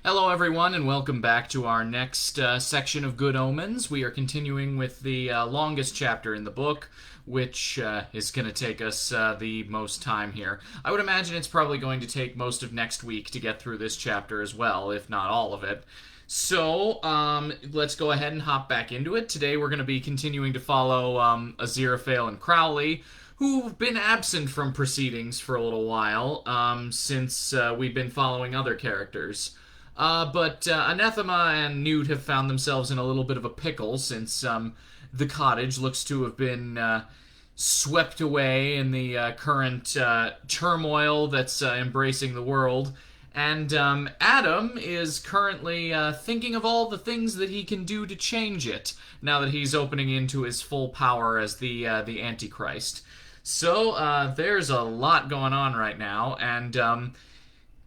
Hello, everyone, and welcome back to our next section of Good Omens. We are continuing with the longest chapter in the book, which is going to take us the most time here. I would imagine it's probably going to take most of next week to get through this chapter as well, if not all of it. So, let's go ahead and hop back into it. Today we're going to be continuing to follow Aziraphale and Crowley, who've been absent from proceedings for a little while, since we've been following other characters. But Anathema and Newt have found themselves in a little bit of a pickle since the cottage looks to have been swept away in the current turmoil that's embracing the world. And Adam is currently thinking of all the things that he can do to change it now that he's opening into his full power as the Antichrist. So there's a lot going on right now, and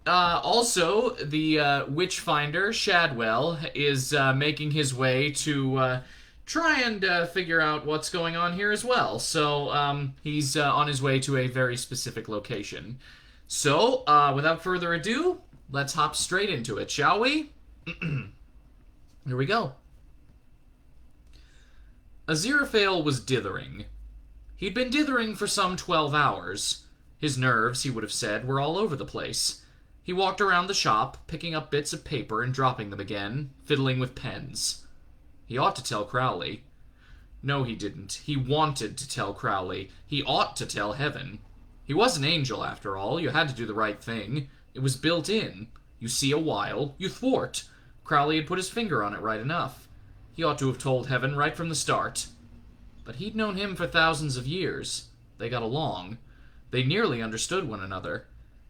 also, the Witchfinder, Shadwell, is making his way to try and figure out what's going on here as well. So, he's on his way to a very specific location. So, without further ado, let's hop straight into it, shall we? Here we go. Aziraphale was dithering. He'd been dithering for some 12 hours. His nerves, he would have said, were all over the place. He walked around the shop, picking up bits of paper and dropping them again, fiddling with pens. He ought to tell Crowley. No, he didn't. He wanted to tell Crowley. He ought to tell Heaven. He was an angel, after all. You had to do the right thing. It was built in. You see a while, you thwart. Crowley had put his finger on it right enough. He ought to have told Heaven right from the start. But he'd known him for thousands of years. They got along. They nearly understood one another.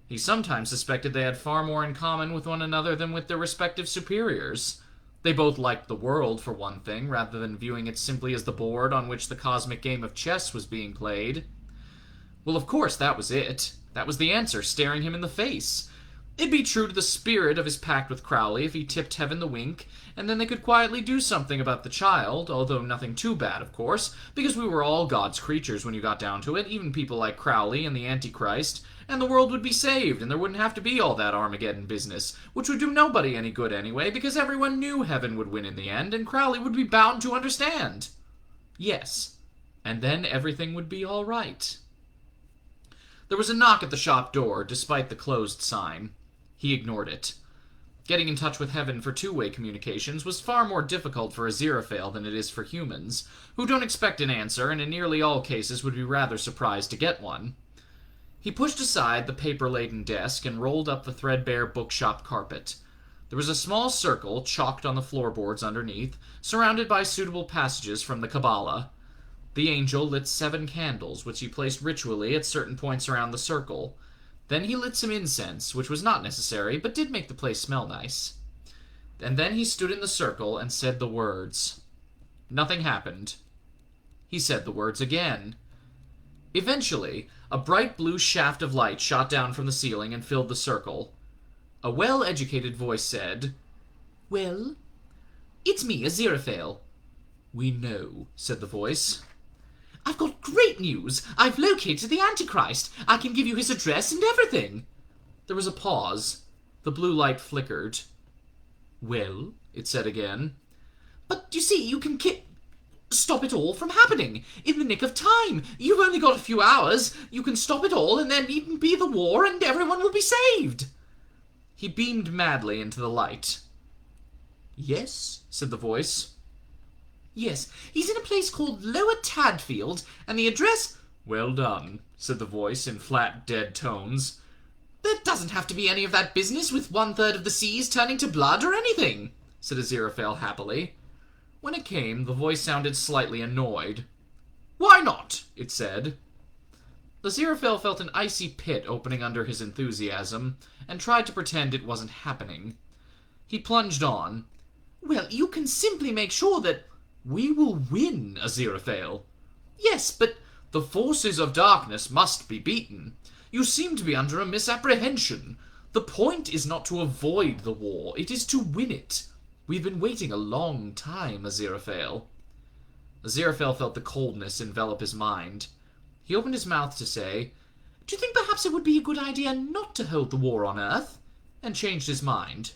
He sometimes suspected they had far more in common with one another than with their respective superiors. They both liked the world, for one thing, rather than viewing it simply as the board on which the cosmic game of chess was being played. Well, of course, that was it. That was the answer, staring him in the face. It'd be true to the spirit of his pact with Crowley if he tipped Heaven the wink, and then they could quietly do something about the child, although nothing too bad, of course, because we were all God's creatures when you got down to it, even people like Crowley and the Antichrist, and the world would be saved, and there wouldn't have to be all that Armageddon business, which would do nobody any good anyway, because everyone knew Heaven would win in the end, and Crowley would be bound to understand. Yes, and then everything would be all right. There was a knock at the shop door, despite the closed sign. He ignored it. Getting in touch with Heaven for two-way communications was far more difficult for Aziraphale than it is for humans, who don't expect an answer and in nearly all cases would be rather surprised to get one. He pushed aside the paper-laden desk and rolled up the threadbare bookshop carpet. There was a small circle chalked on the floorboards underneath, surrounded by suitable passages from the Kabbalah. The angel lit 7 candles, which he placed ritually at certain points around the circle. Then he lit some incense, which was not necessary, but did make the place smell nice. And then he stood in the circle and said the words. Nothing happened. He said the words again. Eventually, a bright blue shaft of light shot down from the ceiling and filled the circle. A well-educated voice said, "Well?" "It's me, Aziraphale." "We know," said the voice. "I've got great news. I've located the Antichrist. I can give you his address and everything." There was a pause. The blue light flickered. "Well?" it said again. "But you see, you can stop it all from happening. In the nick of time. You've only got a few hours. You can stop it all, and there needn't be the war, and everyone will be saved." He beamed madly into the light. "Yes?" said the voice. "Yes, he's in a place called Lower Tadfield, and the address—" "Well done," said the voice in flat, dead tones. "There doesn't have to be any of that business with 1/3 of the seas turning to blood or anything," said Aziraphale happily. When it came, the voice sounded slightly annoyed. "Why not?" it said. Aziraphale felt an icy pit opening under his enthusiasm, and tried to pretend it wasn't happening. He plunged on. "Well, you can simply make sure that—" "We will win, Aziraphale." "Yes, but—" "The forces of darkness must be beaten. You seem to be under a misapprehension. The point is not to avoid the war, it is to win it. We've been waiting a long time, Aziraphale." Aziraphale felt the coldness envelop his mind. He opened his mouth to say, "Do you think perhaps it would be a good idea not to hold the war on Earth?" and changed his mind.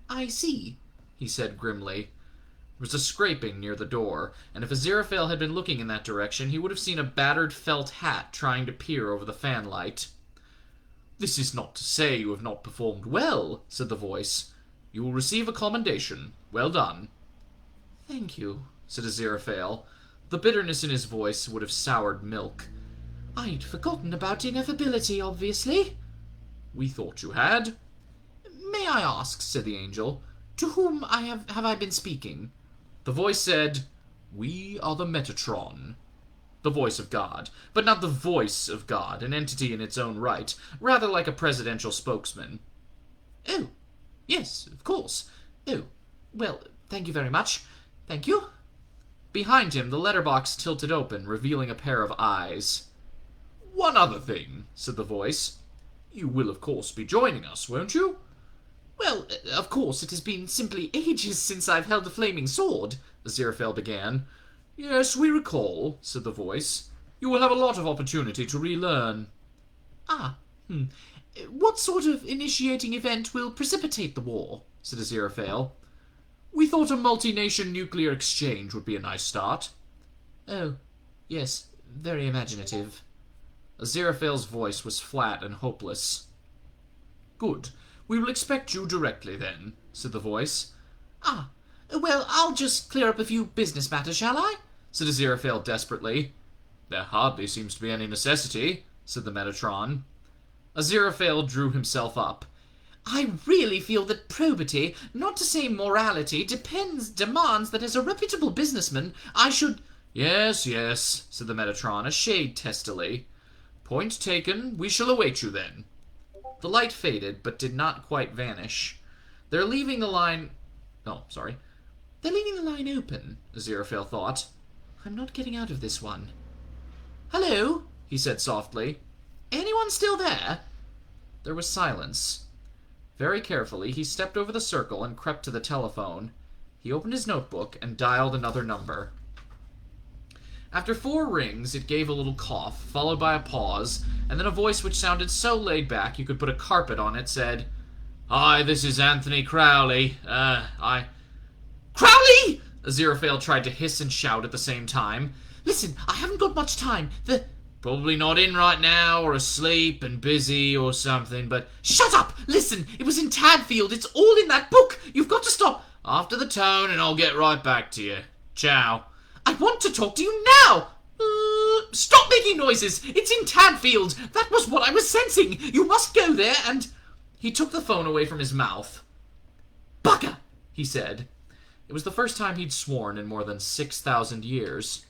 I see, he said grimly. There was a scraping near the door, and if Aziraphale had been looking in that direction, he would have seen a battered felt hat trying to peer over the fanlight. "This is not to say you have not performed well," said the voice. "You will receive a commendation. Well done." "Thank you," said Aziraphale. The bitterness in his voice would have soured milk. "I'd forgotten about ineffability, obviously." "We thought you had." "May I ask," said the angel, "to whom have I been speaking?" The voice said, "We are the Metatron." The voice of God, but not the voice of God, an entity in its own right, rather like a presidential spokesman. "Oh, yes, of course. Oh, well, thank you very much. Thank you." Behind him, the letterbox tilted open, revealing a pair of eyes. "One other thing," said the voice. "You will, of course, be joining us, won't you?" "Well, of course, it has been simply ages since I've held a flaming sword," Aziraphale began. "Yes, we recall," said the voice. "You will have a lot of opportunity to relearn." What sort of initiating event will precipitate the war?" said Aziraphale. "We thought a multi-nation nuclear exchange would be a nice start." "Oh, yes, very imaginative." Aziraphale's voice was flat and hopeless. "Good. We will expect you directly, then," said the voice. Well, I'll just clear up a few business matters, shall I?" said Aziraphale desperately. "There hardly seems to be any necessity," said the Metatron. Aziraphale drew himself up. "I really feel that probity, not to say morality, demands that as a reputable businessman, I should—" Yes, said the Metatron, a shade testily. "Point taken. We shall await you, then." The light faded, but did not quite vanish. They're leaving the line open, Aziraphale thought. "I'm not getting out of this one." "Hello," he said softly. "Anyone still there?" There was silence. Very carefully, he stepped over the circle and crept to the telephone. He opened his notebook and dialed another number. After 4 rings, it gave a little cough, followed by a pause, and then a voice which sounded so laid back you could put a carpet on it said, "Hi, this is Anthony Crowley. Crowley!" Aziraphale tried to hiss and shout at the same time. "Listen, I haven't got much time. Probably not in right now, or asleep and busy or something, but—" "Shut up! Listen, it was in Tadfield. It's all in that book. You've got to stop—" "After the tone, and I'll get right back to you. Ciao." "I want to talk to you now!" "Stop making noises! It's in Tadfield! That was what I was sensing! You must go there and—" He took the phone away from his mouth. "Bugger!" he said. It was the first time he'd sworn in more than 6,000 years.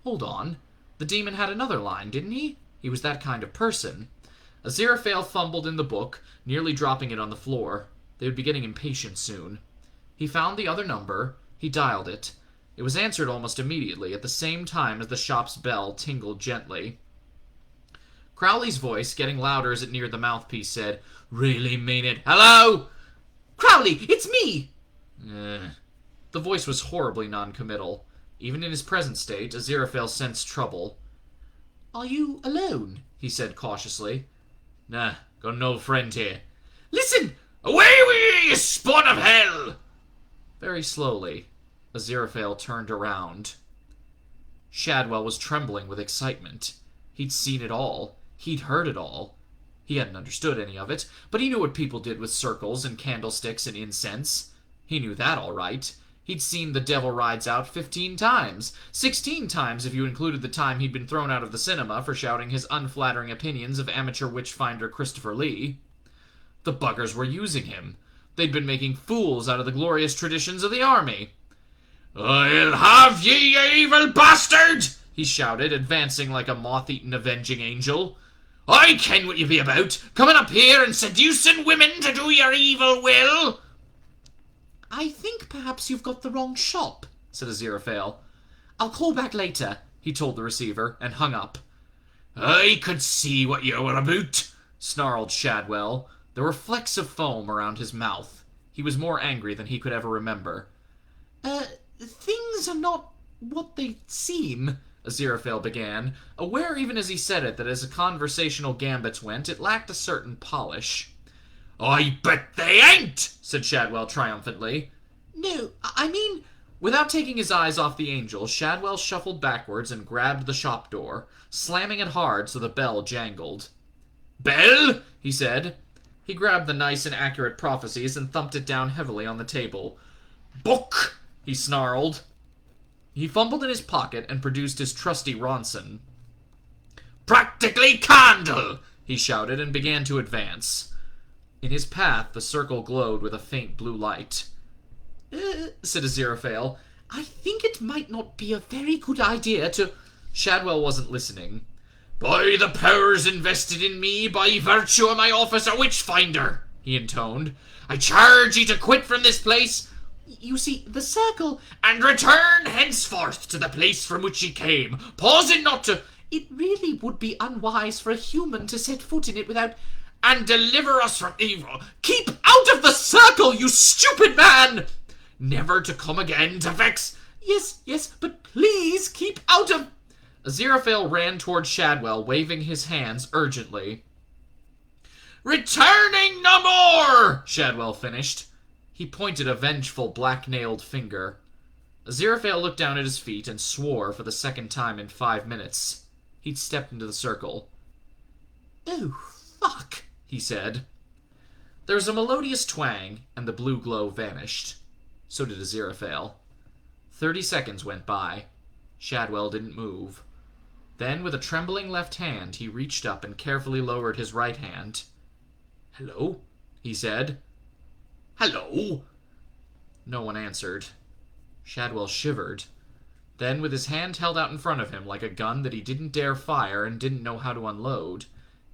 Hold on. The demon had another line, didn't he? He was that kind of person. Aziraphale fumbled in the book, nearly dropping it on the floor. They would be getting impatient soon. He found the other number. He dialed it. It was answered almost immediately, at the same time as the shop's bell tingled gently. Crowley's voice, getting louder as it neared the mouthpiece, said, "Really mean it. Hello?" "Crowley, it's me!" The voice was horribly non-committal. Even in his present state, Aziraphale sensed trouble. "Are you alone?" he said cautiously. "Nah, got an old friend here." "Listen! Away with you, you spawn of hell!" Very slowly, Aziraphale turned around. Shadwell was trembling with excitement. He'd seen it all. He'd heard it all. He hadn't understood any of it, but he knew what people did with circles and candlesticks and incense. He knew that all right. He'd seen The Devil Rides Out 15 times. 16 times if you included the time he'd been thrown out of the cinema for shouting his unflattering opinions of amateur witch-finder Christopher Lee. The buggers were using him. They'd been making fools out of the glorious traditions of the army. "I'll have ye, you evil bastard!" he shouted, advancing like a moth-eaten avenging angel. "I ken what you be about, coming up here and seducing women to do your evil will." "I think perhaps you've got the wrong shop," said Aziraphale. "I'll call back later," he told the receiver, and hung up. "I could see what you were about," snarled Shadwell. There were flecks of foam around his mouth. He was more angry than he could ever remember. Things are not what they seem," Aziraphale began, aware even as he said it that as a conversational gambit went, it lacked a certain polish. I bet they ain't, said Shadwell triumphantly. No, I mean... Without taking his eyes off the angel, Shadwell shuffled backwards and grabbed the shop door, slamming it hard so the bell jangled. Bell? He said. He grabbed the nice and accurate prophecies and thumped it down heavily on the table. Book! He snarled. He fumbled in his pocket and produced his trusty Ronson. Practically candle! He shouted and began to advance. In his path, the circle glowed with a faint blue light. Said Aziraphale. I think it might not be a very good idea to... Shadwell wasn't listening. By the powers invested in me by virtue of my office a witch-finder, he intoned. I charge ye to quit from this place. You see, the circle... And return henceforth to the place from which ye came, pausing not to... It really would be unwise for a human to set foot in it without... And deliver us from evil. Keep out of the circle, you stupid man! Never to come again to vex... Yes, but please keep out of... Aziraphale ran toward Shadwell, waving his hands urgently. Returning no more! Shadwell finished. He pointed a vengeful, black-nailed finger. Aziraphale looked down at his feet and swore for the second time in 5 minutes. He'd stepped into the circle. Oh, fuck, he said. There was a melodious twang, and the blue glow vanished. So did Aziraphale. 30 seconds went by. Shadwell didn't move. Then, with a trembling left hand, he reached up and carefully lowered his right hand. Hello? He said. Hello? No one answered. Shadwell shivered. Then, with his hand held out in front of him like a gun that he didn't dare fire and didn't know how to unload,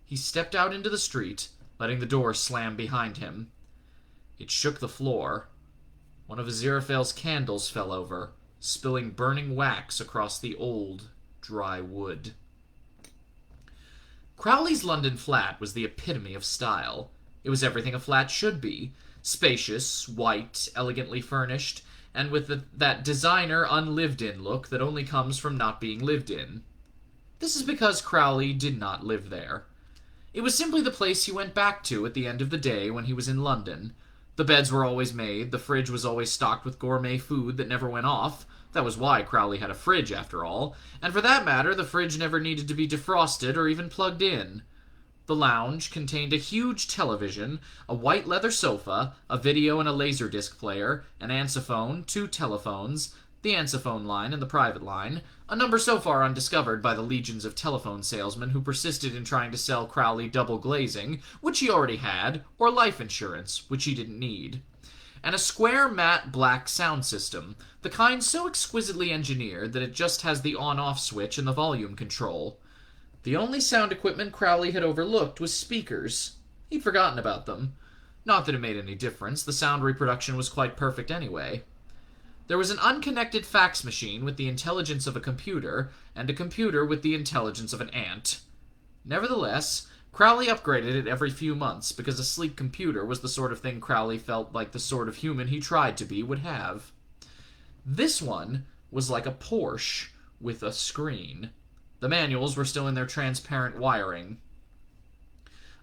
he stepped out into the street, letting the door slam behind him. It shook the floor. One of Aziraphale's candles fell over, spilling burning wax across the old, dry wood. Crowley's London flat was the epitome of style. It was everything a flat should be. Spacious, white, elegantly furnished, and with that designer unlived-in look that only comes from not being lived in. This is because Crowley did not live there. It was simply the place he went back to at the end of the day when he was in London. The beds were always made, the fridge was always stocked with gourmet food that never went off. That was why Crowley had a fridge, after all. And for that matter, the fridge never needed to be defrosted or even plugged in. The lounge contained a huge television, a white leather sofa, a video and a laserdisc player, an ansophone, 2 telephones, the ansophone line and the private line, a number so far undiscovered by the legions of telephone salesmen who persisted in trying to sell Crowley double glazing, which he already had, or life insurance, which he didn't need. And a square matte black sound system, the kind so exquisitely engineered that it just has the on-off switch and the volume control. The only sound equipment Crowley had overlooked was speakers. He'd forgotten about them. Not that it made any difference, the sound reproduction was quite perfect anyway. There was an unconnected fax machine with the intelligence of a computer, and a computer with the intelligence of an ant. Nevertheless, Crowley upgraded it every few months, because a sleek computer was the sort of thing Crowley felt like the sort of human he tried to be would have. This one was like a Porsche with a screen. The manuals were still in their transparent wiring.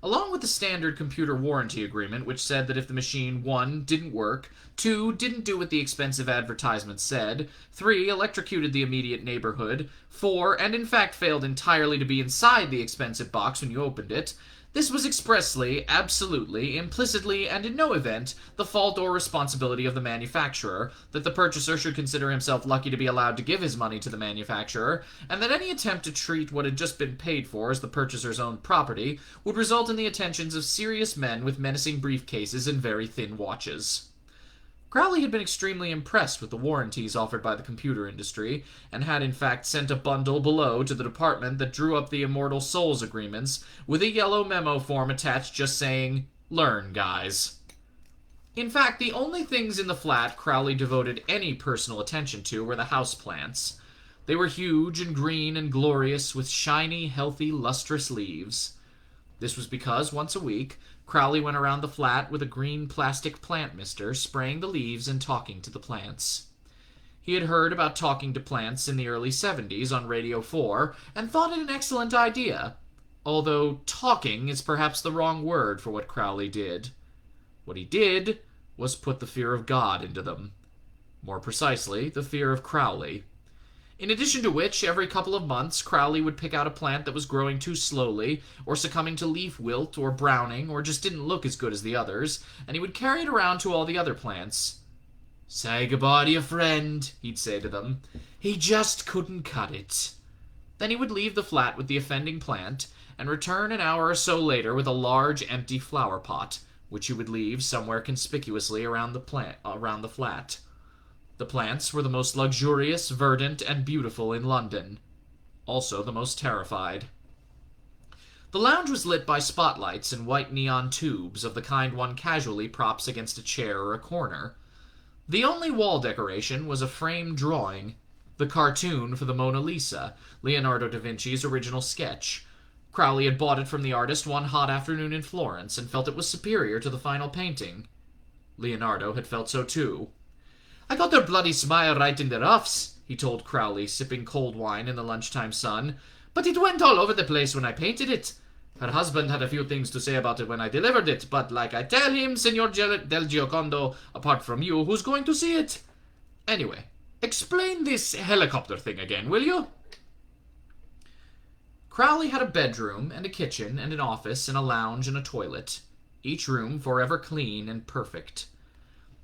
Along with the standard computer warranty agreement, which said that if the machine 1. Didn't work, 2. Didn't do what the expensive advertisement said, 3. Electrocuted the immediate neighborhood, 4. And in fact failed entirely to be inside the expensive box when you opened it, this was expressly, absolutely, implicitly, and in no event, the fault or responsibility of the manufacturer, that the purchaser should consider himself lucky to be allowed to give his money to the manufacturer, and that any attempt to treat what had just been paid for as the purchaser's own property would result in the attentions of serious men with menacing briefcases and very thin watches. Crowley had been extremely impressed with the warranties offered by the computer industry, and had in fact sent a bundle below to the department that drew up the Immortal Souls agreements, with a yellow memo form attached just saying, "Learn, guys." In fact, the only things in the flat Crowley devoted any personal attention to were the houseplants. They were huge and green and glorious, with shiny, healthy, lustrous leaves. This was because, once a week, Crowley went around the flat with a green plastic plant mister, spraying the leaves and talking to the plants. He had heard about talking to plants in the early 70s on Radio 4, and thought it an excellent idea. Although talking is perhaps the wrong word for what Crowley did. What he did was put the fear of God into them. More precisely, the fear of Crowley. In addition to which, every couple of months, Crowley would pick out a plant that was growing too slowly, or succumbing to leaf wilt, or browning, or just didn't look as good as the others, and he would carry it around to all the other plants. "Say goodbye to your friend," he'd say to them. "He just couldn't cut it." Then he would leave the flat with the offending plant, and return an hour or so later with a large, empty flower pot, which he would leave somewhere conspicuously around the flat. The plants were the most luxurious, verdant, and beautiful in London. Also the most terrified. The lounge was lit by spotlights and white neon tubes of the kind one casually props against a chair or a corner. The only wall decoration was a framed drawing, the cartoon for the Mona Lisa, Leonardo da Vinci's original sketch. Crowley had bought it from the artist one hot afternoon in Florence and felt it was superior to the final painting. Leonardo had felt so too. "I got their bloody smile right in the roughs," he told Crowley, sipping cold wine in the lunchtime sun, "but it went all over the place when I painted it. Her husband had a few things to say about it when I delivered it, but like I tell him, Signor del Giocondo, apart from you, who's going to see it? Anyway, explain this helicopter thing again, will you?" Crowley had a bedroom and a kitchen and an office and a lounge and a toilet, each room forever clean and perfect.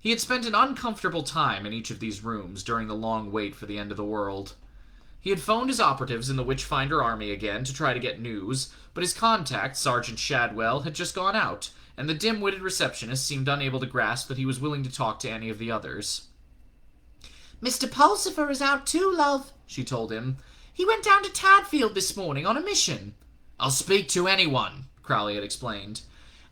He had spent an uncomfortable time in each of these rooms during the long wait for the end of the world. He had phoned his operatives in the Witchfinder Army again to try to get news, but his contact, Sergeant Shadwell, had just gone out, and the dim-witted receptionist seemed unable to grasp that he was willing to talk to any of the others. "Mr. Pulsifer is out too, love," she told him. "He went down to Tadfield this morning on a mission." "I'll speak to anyone," Crowley had explained.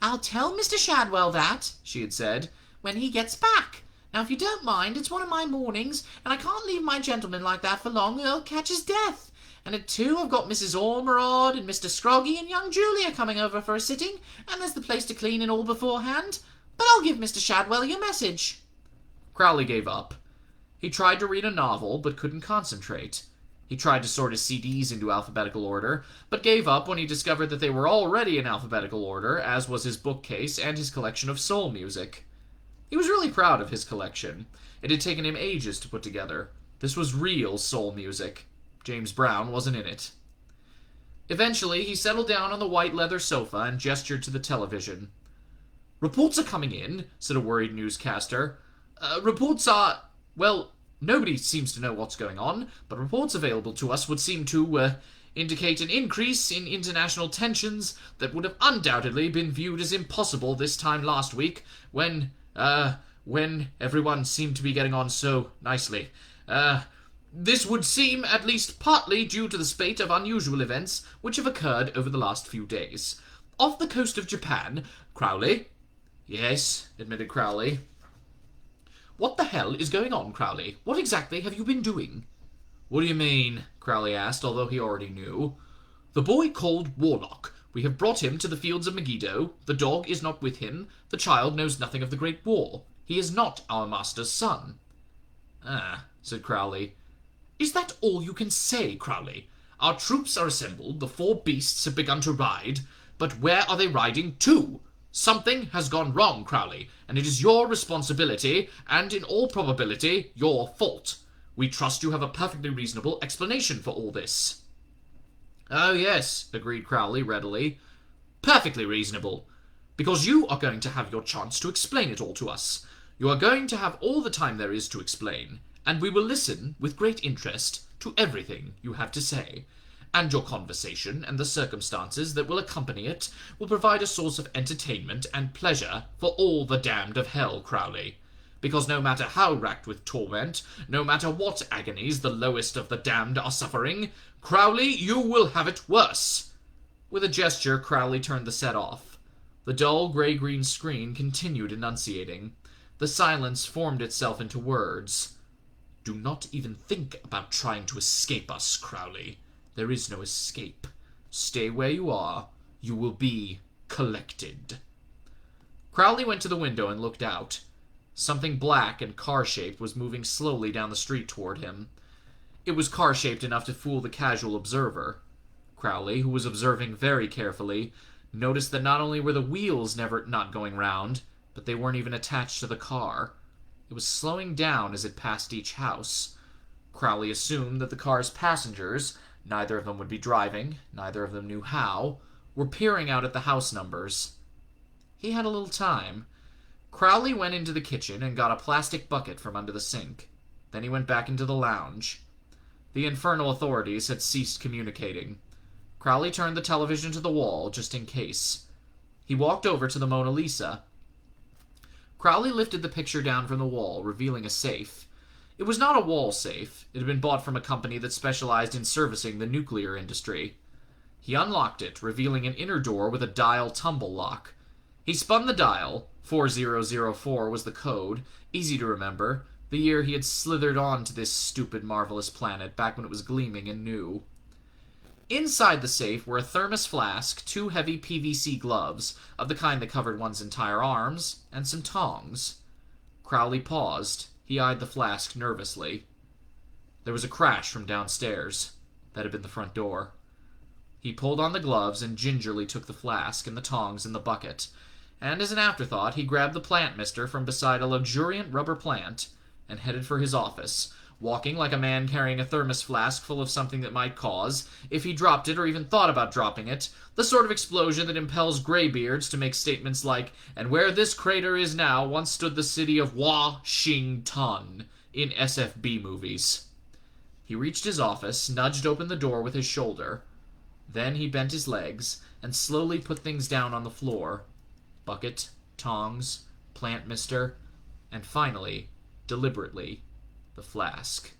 "I'll tell Mr. Shadwell that," she had said, "when he gets back. Now, if you don't mind, it's one of my mornings, and I can't leave my gentleman like that for long, or he'll catch his death. And at 2, I've got Mrs. Ormerod and Mr. Scroggy and young Julia coming over for a sitting, and there's the place to clean and all beforehand. But I'll give Mr. Shadwell your message." Crowley gave up. He tried to read a novel, but couldn't concentrate. He tried to sort his CDs into alphabetical order, but gave up when he discovered that they were already in alphabetical order, as was his bookcase and his collection of soul music. He was really proud of his collection. It had taken him ages to put together. This was real soul music. James Brown wasn't in it. Eventually, he settled down on the white leather sofa and gestured to the television. "Reports are coming in," said a worried newscaster. Reports are... well, nobody seems to know what's going on, but reports available to us would seem to, indicate an increase in international tensions that would have undoubtedly been viewed as impossible this time last week, when everyone seemed to be getting on so nicely. This would seem at least partly due to the spate of unusual events which have occurred over the last few days. Off the coast of Japan, Crowley?" "Yes," admitted Crowley. "What the hell is going on, Crowley? What exactly have you been doing?" "What do you mean?" Crowley asked, although he already knew. "The boy called Warlock. We have brought him to the fields of Megiddo. The dog is not with him. The child knows nothing of the Great War. He is not our master's son." "Ah," said Crowley. "Is that all you can say, Crowley? Our troops are assembled, the 4 beasts have begun to ride, but where are they riding to? Something has gone wrong, Crowley, and it is your responsibility, and in all probability, your fault. We trust you have a perfectly reasonable explanation for all this." "Oh, yes," agreed Crowley readily. "Perfectly reasonable. Because you are going to have your chance to explain it all to us. You are going to have all the time there is to explain, and we will listen with great interest to everything you have to say. And your conversation and the circumstances that will accompany it will provide a source of entertainment and pleasure for all the damned of hell, Crowley. Because no matter how racked with torment, no matter what agonies the lowest of the damned are suffering, Crowley, you will have it worse." With a gesture, Crowley turned the set off. The dull gray-green screen continued enunciating. The silence formed itself into words. "Do not even think about trying to escape us, Crowley. There is no escape. Stay where you are. You will be collected." Crowley went to the window and looked out. Something black and car-shaped was moving slowly down the street toward him. It was car-shaped enough to fool the casual observer. Crowley, who was observing very carefully, noticed that not only were the wheels not going round, but they weren't even attached to the car. It was slowing down as it passed each house. Crowley assumed that the car's passengers, neither of them would be driving, neither of them knew how, were peering out at the house numbers. He had a little time. Crowley went into the kitchen and got a plastic bucket from under the sink. Then he went back into the lounge. The infernal authorities had ceased communicating. Crowley turned the television to the wall, just in case. He walked over to the Mona Lisa. Crowley lifted the picture down from the wall, revealing a safe. It was not a wall safe. It had been bought from a company that specialized in servicing the nuclear industry. He unlocked it, revealing an inner door with a dial tumble lock. He spun the dial. 4004 was the code, easy to remember, the year he had slithered onto this stupid, marvelous planet back when it was gleaming and new. Inside the safe were a thermos flask, 2 heavy PVC gloves, of the kind that covered one's entire arms, and some tongs. Crowley paused. He eyed the flask nervously. There was a crash from downstairs. That had been the front door. He pulled on the gloves and gingerly took the flask and the tongs and the bucket, and as an afterthought he grabbed the plant mister from beside a luxuriant rubber plant and headed for his office, walking like a man carrying a thermos flask full of something that might cause, if he dropped it or even thought about dropping it, the sort of explosion that impels graybeards to make statements like, "And where this crater is now once stood the city of Washington," in SFB movies. He reached his office, nudged open the door with his shoulder. Then he bent his legs and slowly put things down on the floor. Bucket, tongs, plant mister, and finally, deliberately, the flask.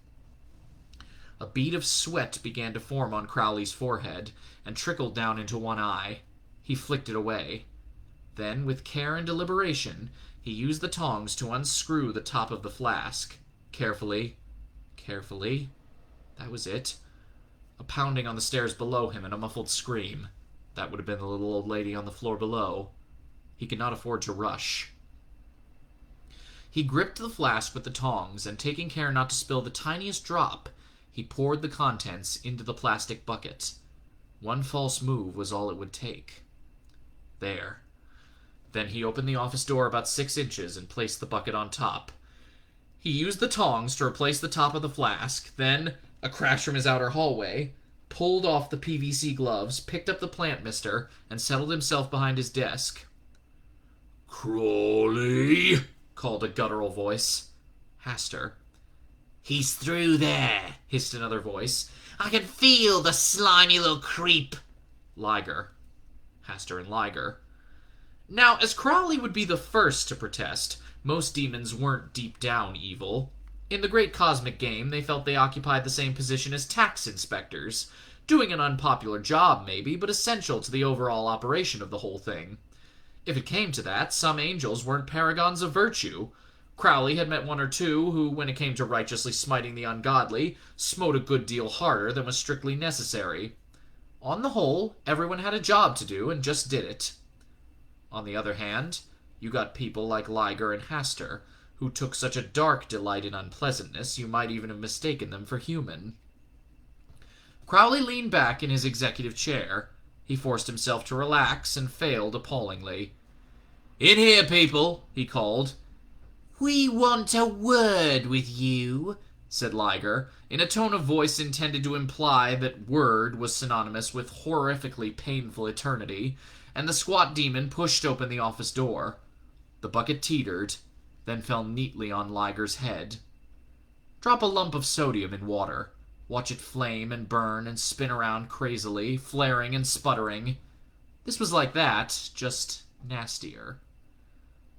A bead of sweat began to form on Crowley's forehead and trickled down into one eye. He flicked it away. Then, with care and deliberation, he used the tongs to unscrew the top of the flask. Carefully. That was it. A pounding on the stairs below him and a muffled scream. That would have been the little old lady on the floor below. He could not afford to rush. He gripped the flask with the tongs, and taking care not to spill the tiniest drop, he poured the contents into the plastic bucket. One false move was all it would take. There. Then he opened the office door about 6 inches and placed the bucket on top. He used the tongs to replace the top of the flask, then, a crash from his outer hallway, pulled off the PVC gloves, picked up the plant mister, and settled himself behind his desk. "Crowley," called a guttural voice. Haster. "He's through there," hissed another voice. "I can feel the slimy little creep." Liger. Haster and Liger. Now, as Crowley would be the first to protest, most demons weren't deep down evil. In the great cosmic game, they felt they occupied the same position as tax inspectors, doing an unpopular job maybe, but essential to the overall operation of the whole thing. If it came to that, some angels weren't paragons of virtue. Crowley had met one or two who, when it came to righteously smiting the ungodly, smote a good deal harder than was strictly necessary. On the whole, everyone had a job to do and just did it. On the other hand, you got people like Liger and Haster, who took such a dark delight in unpleasantness you might even have mistaken them for human. Crowley leaned back in his executive chair. He forced himself to relax and failed appallingly. "In here, people," he called. "We want a word with you," said Liger, in a tone of voice intended to imply that word was synonymous with horrifically painful eternity, and the squat demon pushed open the office door. The bucket teetered, then fell neatly on Liger's head. Drop a lump of sodium in water. Watch it flame and burn and spin around crazily, flaring and sputtering. This was like that, just nastier.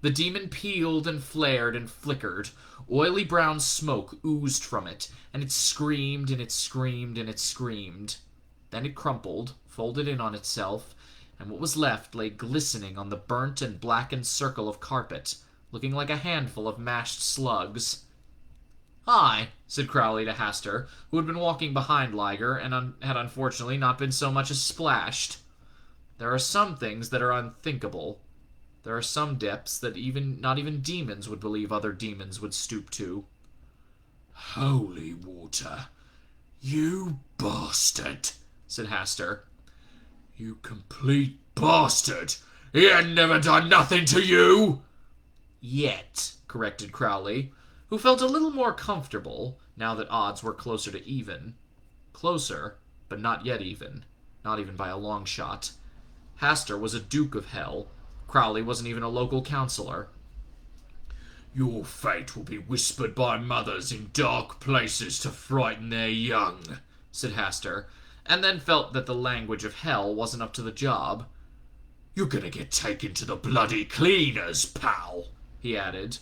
The demon peeled and flared and flickered. Oily brown smoke oozed from it, and it screamed and it screamed and it screamed. Then it crumpled, folded in on itself, and what was left lay glistening on the burnt and blackened circle of carpet, looking like a handful of mashed slugs. "Hi," said Crowley to Haster, who had been walking behind Liger and had unfortunately not been so much as splashed. "There are some things that are unthinkable. There are some depths that not even demons would believe other demons would stoop to." "Holy water! You bastard!" said Haster. "You complete bastard! He had never done nothing to you!" Yet, corrected Crowley, who felt a little more comfortable now that odds were closer to even. Closer, but not yet even. Not even by a long shot. Hastur was a Duke of Hell. Crowley wasn't even a local councillor. Your fate will be whispered by mothers in dark places to frighten their young, said Hastur, and then felt that the language of hell wasn't up to the job. You're gonna get taken to the bloody cleaners, pal, he added.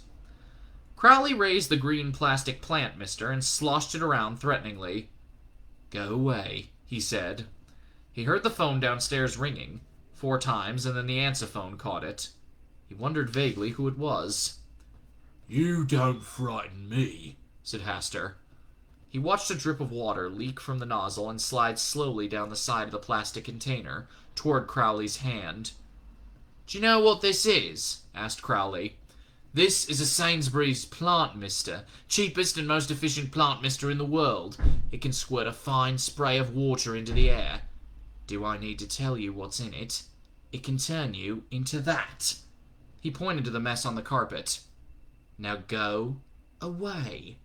Crowley raised the green plastic plant mister and sloshed it around threateningly. Go away, he said. He heard the phone downstairs ringing 4 times, and then the answer phone caught it. He wondered vaguely who it was. You don't frighten me, said Hastur. He watched a drip of water leak from the nozzle and slide slowly down the side of the plastic container toward Crowley's hand. Do you know what this is? Asked Crowley. This is a Sainsbury's plant mister, cheapest and most efficient plant mister in the world. It can squirt a fine spray of water into the air. Do I need to tell you what's in it? It can turn you into that. He pointed to the mess on the carpet. Now go away.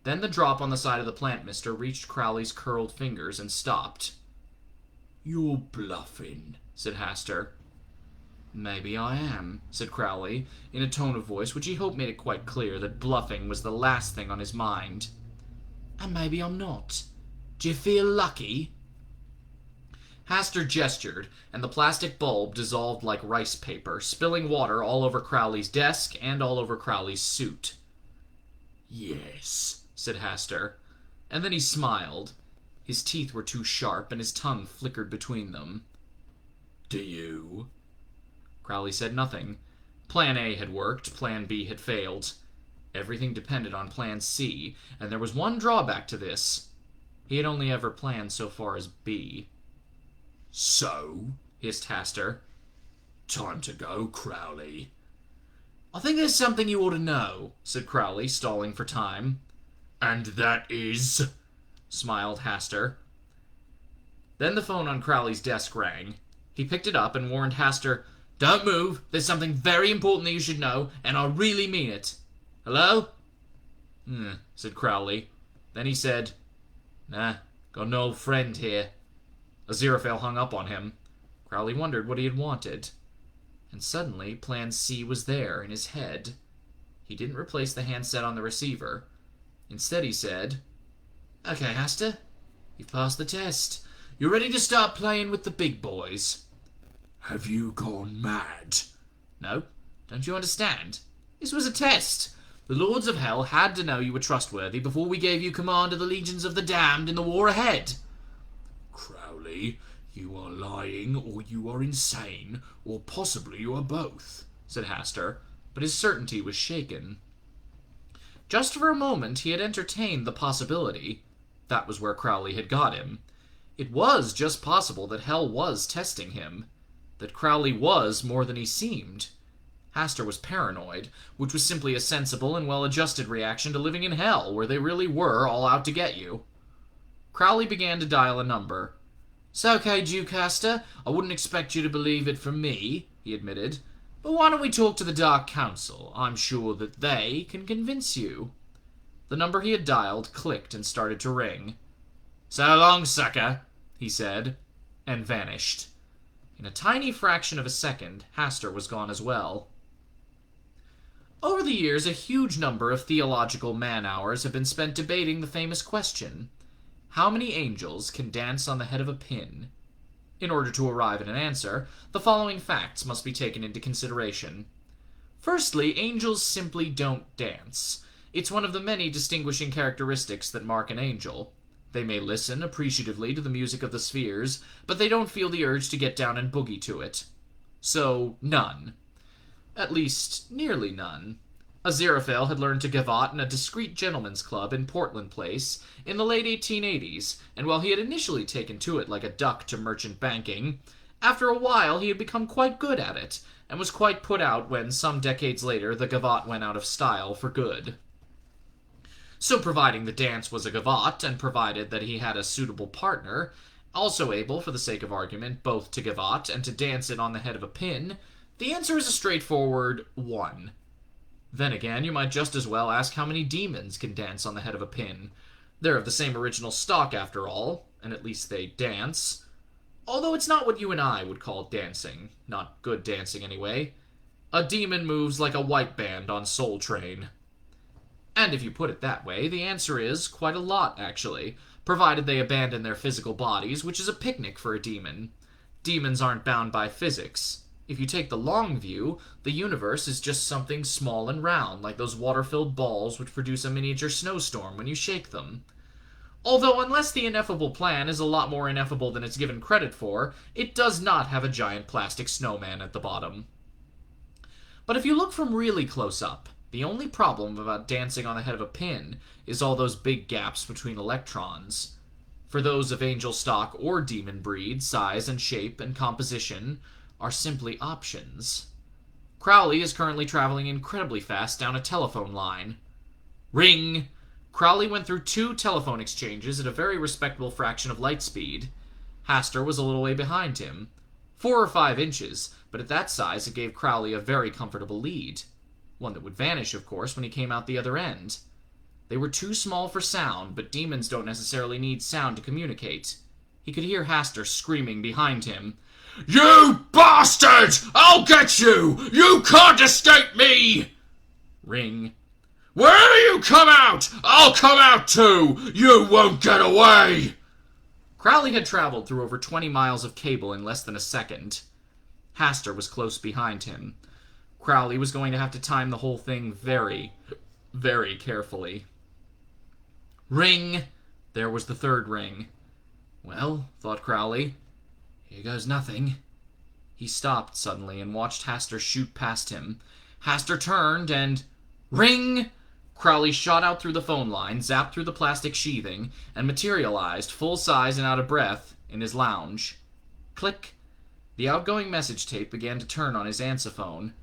Then the drop on the side of the plant mister reached Crowley's curled fingers and stopped. You're bluffing, said Hastur. Maybe I am, said Crowley, in a tone of voice which he hoped made it quite clear that bluffing was the last thing on his mind. And maybe I'm not. Do you feel lucky? Hastur gestured, and the plastic bulb dissolved like rice paper, spilling water all over Crowley's desk and all over Crowley's suit. Yes, said Hastur, and then he smiled. His teeth were too sharp, and his tongue flickered between them. Do you? Crowley said nothing. Plan A had worked, Plan B had failed. Everything depended on Plan C, and there was one drawback to this. He had only ever planned so far as B. So? Hissed Hastur. Time to go, Crowley. I think there's something you ought to know, said Crowley, stalling for time. And that is? Smiled Hastur. Then the phone on Crowley's desk rang. He picked it up and warned Hastur, Don't move, there's something very important that you should know, and I really mean it. Hello? Said Crowley. Then he said, Nah, got an old friend here. Aziraphale hung up on him. Crowley wondered what he had wanted. And suddenly, Plan C was there, in his head. He didn't replace the handset on the receiver. Instead he said, Okay, Hastur, you've passed the test. You're ready to start playing with the big boys. Have you gone mad? No, don't you understand? This was a test. The Lords of Hell had to know you were trustworthy before we gave you command of the legions of the damned in the war ahead. Crowley, you are lying, or you are insane, or possibly you are both, said Hastur, but his certainty was shaken. Just for a moment he had entertained the possibility. That was where Crowley had got him. It was just possible that Hell was testing him. That Crowley was more than he seemed. Hastur was paranoid, which was simply a sensible and well-adjusted reaction to living in Hell, where they really were all out to get you. Crowley began to dial a number. It's okay, Duke Hastur. I wouldn't expect you to believe it from me, he admitted. But why don't we talk to the Dark Council? I'm sure that they can convince you. The number he had dialed clicked and started to ring. So long, sucker, he said, and vanished. In a tiny fraction of a second, Hastur was gone as well. Over the years, a huge number of theological man-hours have been spent debating the famous question, how many angels can dance on the head of a pin? In order to arrive at an answer, the following facts must be taken into consideration. Firstly, angels simply don't dance. It's one of the many distinguishing characteristics that mark an angel. They may listen appreciatively to the music of the spheres, but they don't feel the urge to get down and boogie to it. So, none. At least, nearly none. Aziraphale had learned to gavotte in a discreet gentleman's club in Portland Place in the late 1880s, and while he had initially taken to it like a duck to merchant banking, after a while he had become quite good at it, and was quite put out when, some decades later, the gavotte went out of style for good. So providing the dance was a gavotte, and provided that he had a suitable partner, also able, for the sake of argument, both to gavotte and to dance it on the head of a pin, the answer is a straightforward 1. Then again, you might just as well ask how many demons can dance on the head of a pin. They're of the same original stock, after all, and at least they dance. Although it's not what you and I would call dancing. Not good dancing, anyway. A demon moves like a white band on Soul Train. And if you put it that way, the answer is quite a lot, actually, provided they abandon their physical bodies, which is a picnic for a demon. Demons aren't bound by physics. If you take the long view, the universe is just something small and round, like those water-filled balls which produce a miniature snowstorm when you shake them. Although, unless the ineffable plan is a lot more ineffable than it's given credit for, it does not have a giant plastic snowman at the bottom. But if you look from really close up, the only problem about dancing on the head of a pin is all those big gaps between electrons. For those of angel stock or demon breed, size and shape and composition are simply options. Crowley is currently traveling incredibly fast down a telephone line. Ring! Crowley went through 2 telephone exchanges at a very respectable fraction of light speed. Hastur was a little way behind him. 4 or 5 inches, but at that size it gave Crowley a very comfortable lead. One that would vanish, of course, when he came out the other end. They were too small for sound, but demons don't necessarily need sound to communicate. He could hear Hastur screaming behind him. You bastard! I'll get you! You can't escape me! Ring. Wherever you come out, I'll come out too! You won't get away! Crowley had traveled through over 20 miles of cable in less than a second. Hastur was close behind him. Crowley was going to have to time the whole thing very, very carefully. Ring! There was the 3rd ring. Well, thought Crowley, here goes nothing. He stopped suddenly and watched Hastur shoot past him. Hastur turned and... Ring! Crowley shot out through the phone line, zapped through the plastic sheathing, and materialized, full size and out of breath, in his lounge. Click. The outgoing message tape began to turn on his answerphone.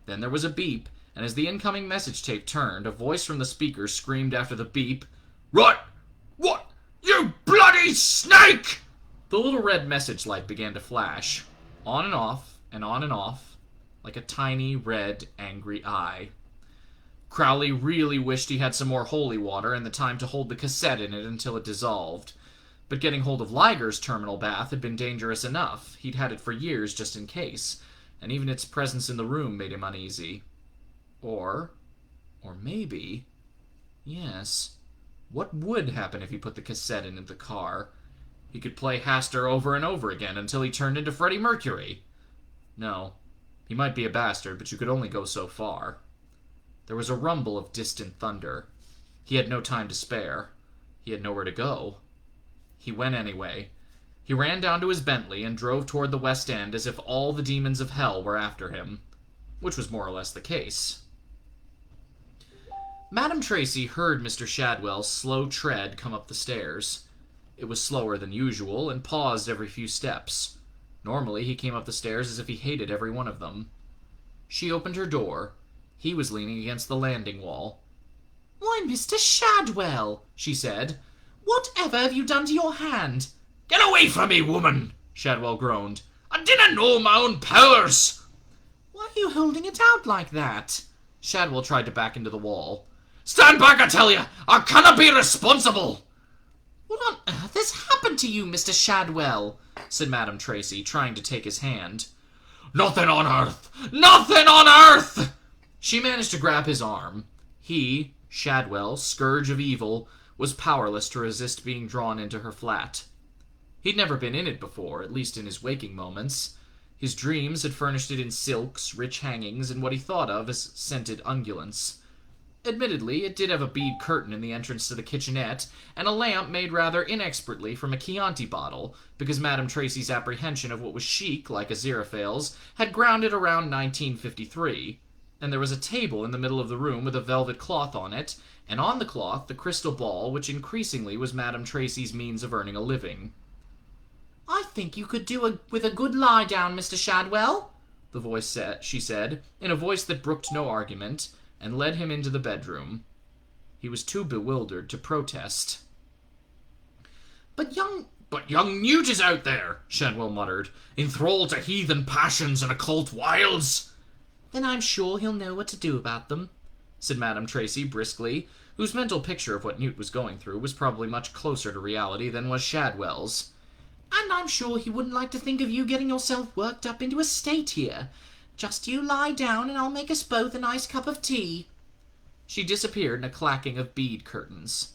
Then there was a beep, and as the incoming message tape turned, a voice from the speaker screamed after the beep, Right! What? You bloody snake! The little red message light began to flash, on and off, and on and off, like a tiny, red, angry eye. Crowley really wished he had some more holy water and the time to hold the cassette in it until it dissolved. But getting hold of Liger's terminal bath had been dangerous enough. He'd had it for years just in case, and even its presence in the room made him uneasy. Or maybe... Yes. What would happen if he put the cassette in the car? He could play Hastur over and over again until he turned into Freddie Mercury. No. He might be a bastard, but you could only go so far. There was a rumble of distant thunder. He had no time to spare. He had nowhere to go. He went anyway. He ran down to his Bentley and drove toward the West End as if all the demons of hell were after him. Which was more or less the case. Madame Tracy heard Mr. Shadwell's slow tread come up the stairs. It was slower than usual and paused every few steps. Normally he came up the stairs as if he hated every one of them. She opened her door. He was leaning against the landing wall. "Why, Mr. Shadwell," she said. "Whatever have you done to your hand?" Get away from me, woman! Shadwell groaned. I didn't know my own powers! Why are you holding it out like that? Shadwell tried to back into the wall. Stand back, I tell you! I cannot be responsible! What on earth has happened to you, Mr. Shadwell? Said Madame Tracy, trying to take his hand. Nothing on earth! Nothing on earth! She managed to grab his arm. He, Shadwell, scourge of evil, was powerless to resist being drawn into her flat. He'd never been in it before, at least in his waking moments. His dreams had furnished it in silks, rich hangings, and what he thought of as scented ungulants. Admittedly, it did have a bead curtain in the entrance to the kitchenette, and a lamp made rather inexpertly from a Chianti bottle, because Madame Tracy's apprehension of what was chic, like Aziraphale's, had grounded around 1953. And there was a table in the middle of the room with a velvet cloth on it, and on the cloth the crystal ball, which increasingly was Madame Tracy's means of earning a living. "I think you could do with a good lie-down, Mr. Shadwell," she said, in a voice that brooked no argument, and led him into the bedroom. He was too bewildered to protest. But young Newt is out there, Shadwell muttered, enthralled to heathen passions and occult wiles. Then I'm sure he'll know what to do about them. said Madame Tracy briskly, whose mental picture of what Newt was going through was probably much closer to reality than was Shadwell's. "And I'm sure he wouldn't like to think of you getting yourself worked up into a state here. Just you lie down and I'll make us both a nice cup of tea." She disappeared in a clacking of bead curtains.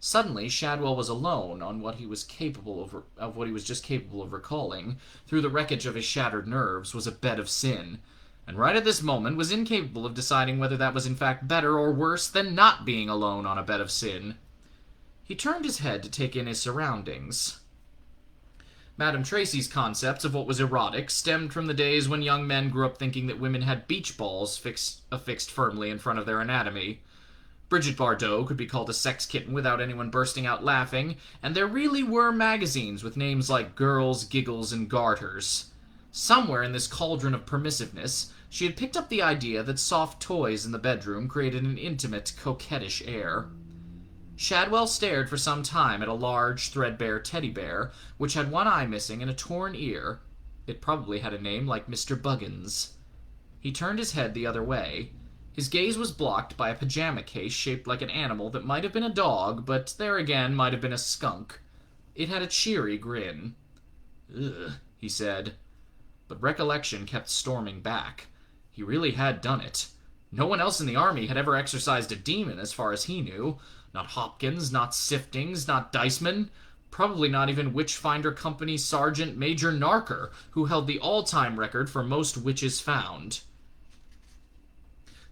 Suddenly, Shadwell was alone on what he was just capable of recalling, through the wreckage of his shattered nerves, was a bed of sin, and right at this moment was incapable of deciding whether that was in fact better or worse than not being alone on a bed of sin. He turned his head to take in his surroundings. Madame Tracy's concepts of what was erotic stemmed from the days when young men grew up thinking that women had beach balls affixed firmly in front of their anatomy. Bridget Bardot could be called a sex kitten without anyone bursting out laughing, and there really were magazines with names like Girls, Giggles, and Garters. Somewhere in this cauldron of permissiveness, she had picked up the idea that soft toys in the bedroom created an intimate, coquettish air. Shadwell stared for some time at a large, threadbare teddy bear, which had one eye missing and a torn ear. It probably had a name like Mr. Buggins. He turned his head the other way. His gaze was blocked by a pajama case shaped like an animal that might have been a dog, but there again might have been a skunk. It had a cheery grin. "Ugh," he said. But recollection kept storming back. He really had done it. No one else in the army had ever exorcised a demon, as far as he knew. Not Hopkins, not Siftings, not Diceman. Probably not even Witchfinder Company Sergeant Major Narker, who held the all-time record for most witches found.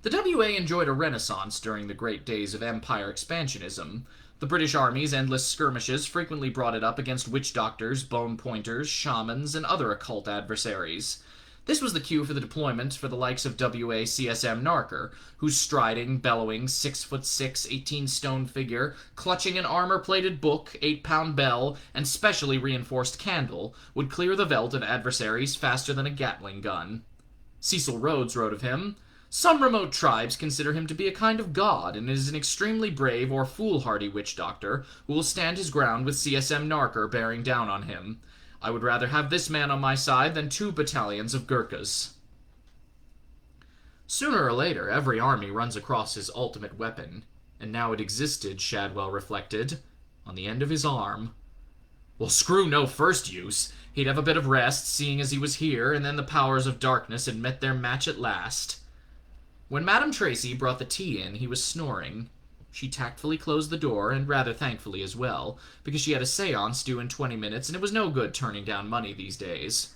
The WA enjoyed a renaissance during the great days of Empire expansionism. The British Army's endless skirmishes frequently brought it up against witch doctors, bone pointers, shamans, and other occult adversaries. This was the cue for the deployment for the likes of WA CSM Narker, whose striding, bellowing, 6'6", 18-stone figure, clutching an armor-plated book, 8-pound bell, and specially reinforced candle, would clear the veldt of adversaries faster than a Gatling gun. Cecil Rhodes wrote of him, "Some remote tribes consider him to be a kind of god, and is an extremely brave or foolhardy witch doctor who will stand his ground with CSM Narker bearing down on him. I would rather have this man on my side than 2 battalions of Gurkhas." Sooner or later, every army runs across his ultimate weapon, and now it existed, Shadwell reflected, on the end of his arm. Well, screw no first use. He'd have a bit of rest, seeing as he was here, and then the powers of darkness had met their match at last. When Madame Tracy brought the tea in, he was snoring. She tactfully closed the door, and rather thankfully as well, because she had a séance due in 20 minutes, and it was no good turning down money these days.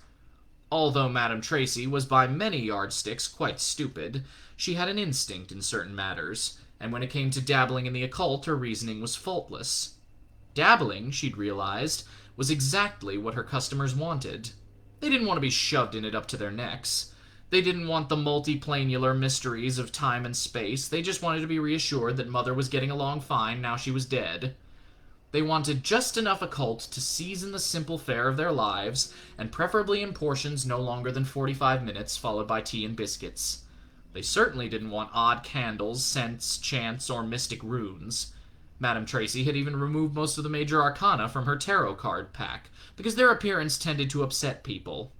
Although Madame Tracy was by many yardsticks quite stupid, she had an instinct in certain matters, and when it came to dabbling in the occult, her reasoning was faultless. Dabbling, she'd realized, was exactly what her customers wanted. They didn't want to be shoved in it up to their necks. They didn't want the multiplanular mysteries of time and space. They just wanted to be reassured that Mother was getting along fine now she was dead. They wanted just enough occult to season the simple fare of their lives, and preferably in portions no longer than 45 minutes, followed by tea and biscuits. They certainly didn't want odd candles, scents, chants, or mystic runes. Madame Tracy had even removed most of the major arcana from her tarot card pack, because their appearance tended to upset people.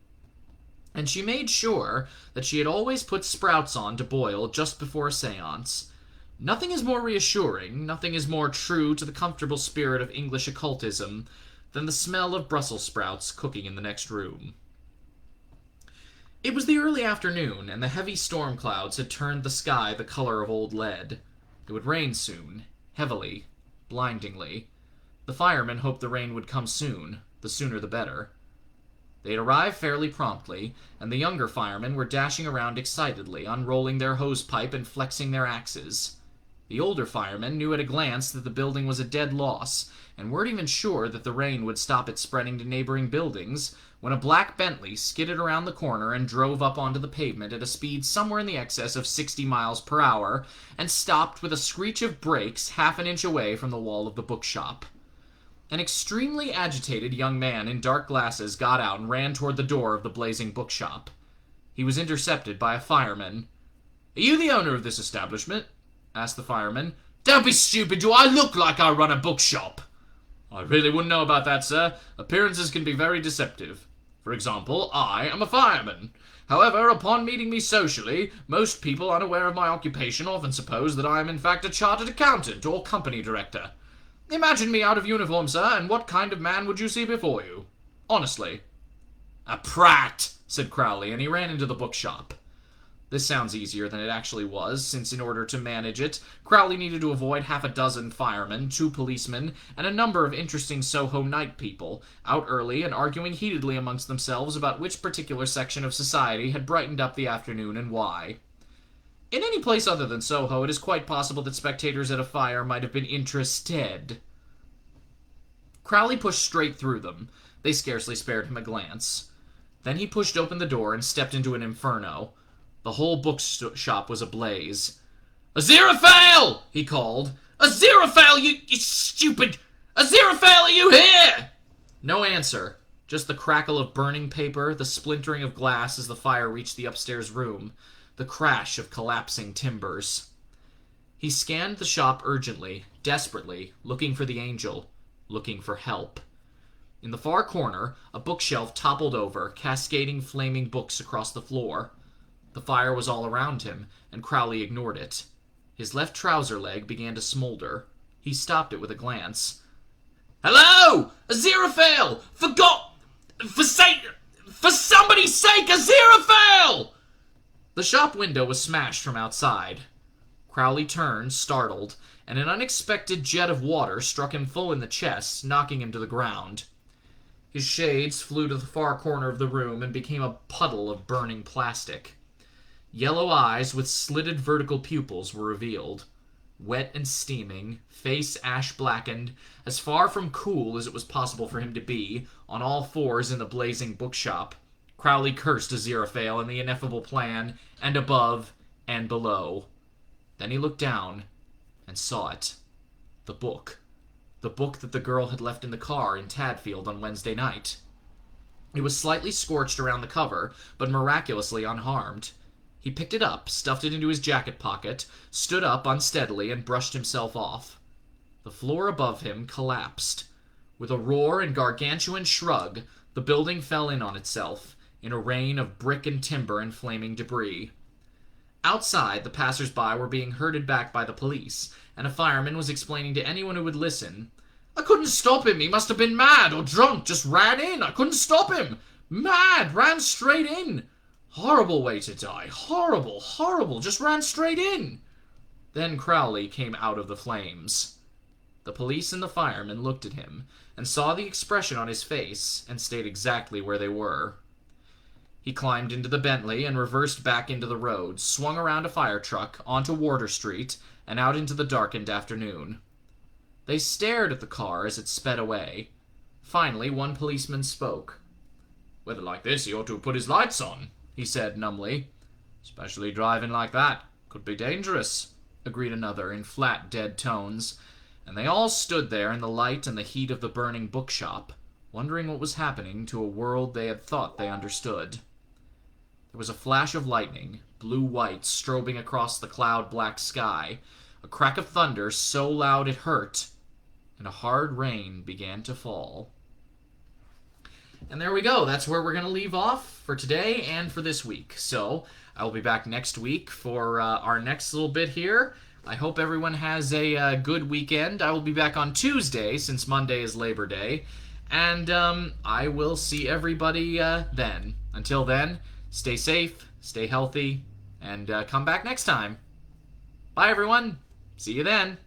And she made sure that she had always put sprouts on to boil just before a séance. Nothing is more reassuring, nothing is more true to the comfortable spirit of English occultism than the smell of Brussels sprouts cooking in the next room. It was the early afternoon, and the heavy storm clouds had turned the sky the color of old lead. It would rain soon, heavily, blindingly. The firemen hoped the rain would come soon, the sooner the better. They had arrived fairly promptly, and the younger firemen were dashing around excitedly, unrolling their hosepipe and flexing their axes. The older firemen knew at a glance that the building was a dead loss, and weren't even sure that the rain would stop it spreading to neighboring buildings, when a black Bentley skidded around the corner and drove up onto the pavement at a speed somewhere in the excess of 60 miles per hour, and stopped with a screech of brakes half an inch away from the wall of the bookshop. An extremely agitated young man in dark glasses got out and ran toward the door of the blazing bookshop. He was intercepted by a fireman. "Are you the owner of this establishment?" asked the fireman. "Don't be stupid. Do I look like I run a bookshop?" "I really wouldn't know about that, sir. Appearances can be very deceptive. For example, I am a fireman, However, upon meeting me socially, most people unaware of my occupation often suppose that I am in fact a chartered accountant or company director. Imagine me out of uniform, sir, and what kind of man would you see before you? Honestly." "A prat," said Crowley, and he ran into the bookshop. This sounds easier than it actually was, since in order to manage it, Crowley needed to avoid half a dozen firemen, 2 policemen, and a number of interesting Soho night people, out early and arguing heatedly amongst themselves about which particular section of society had brightened up the afternoon and why. In any place other than Soho, it is quite possible that spectators at a fire might have been interested. Crowley pushed straight through them. They scarcely spared him a glance. Then he pushed open the door and stepped into an inferno. The whole bookshop was ablaze. "Aziraphale!" he called. "Aziraphale, you stupid! Aziraphale, are you here?" No answer. Just the crackle of burning paper, the splintering of glass as the fire reached the upstairs room, the crash of collapsing timbers. He scanned the shop urgently, desperately, looking for the angel, looking for help. In the far corner, a bookshelf toppled over, cascading flaming books across the floor. The fire was all around him, and Crowley ignored it. His left trouser leg began to smolder. He stopped it with a glance. "Hello! Aziraphale! For somebody's sake, Aziraphale!" The shop window was smashed from outside. Crowley turned, startled, and an unexpected jet of water struck him full in the chest, knocking him to the ground. His shades flew to the far corner of the room and became a puddle of burning plastic. Yellow eyes with slitted vertical pupils were revealed. Wet and steaming, face ash-blackened, as far from cool as it was possible for him to be, on all fours in the blazing bookshop, Crowley cursed Aziraphale and the ineffable plan, and above and below. Then he looked down and saw it. The book. The book that the girl had left in the car in Tadfield on Wednesday night. It was slightly scorched around the cover, but miraculously unharmed. He picked it up, stuffed it into his jacket pocket, stood up unsteadily, and brushed himself off. The floor above him collapsed. With a roar and gargantuan shrug, the building fell in on itself, in a rain of brick and timber and flaming debris. Outside, the passers-by were being herded back by the police, and a fireman was explaining to anyone who would listen. "I couldn't stop him. He must have been mad or drunk. Just ran in. I couldn't stop him. Mad. Ran straight in. Horrible way to die. Horrible, horrible. Just ran straight in." Then Crowley came out of the flames. The police and the firemen looked at him, and saw the expression on his face, and stayed exactly where they were. He climbed into the Bentley and reversed back into the road, swung around a fire truck, onto Wardour Street, and out into the darkened afternoon. They stared at the car as it sped away. Finally, one policeman spoke. "Weather like this, he ought to have put his lights on," he said numbly. "Especially driving like that. Could be dangerous," agreed another in flat, dead tones, and they all stood there in the light and the heat of the burning bookshop, wondering what was happening to a world they had thought they understood. There was a flash of lightning, blue-white, strobing across the cloud-black sky, a crack of thunder so loud it hurt, and a hard rain began to fall. And there we go. That's where we're going to leave off for today and for this week. So I will be back next week for our next little bit here. I hope everyone has a good weekend. I will be back on Tuesday, since Monday is Labor Day. And I will see everybody then. Until then, stay safe, stay healthy, and come back next time. Bye, everyone. See you then.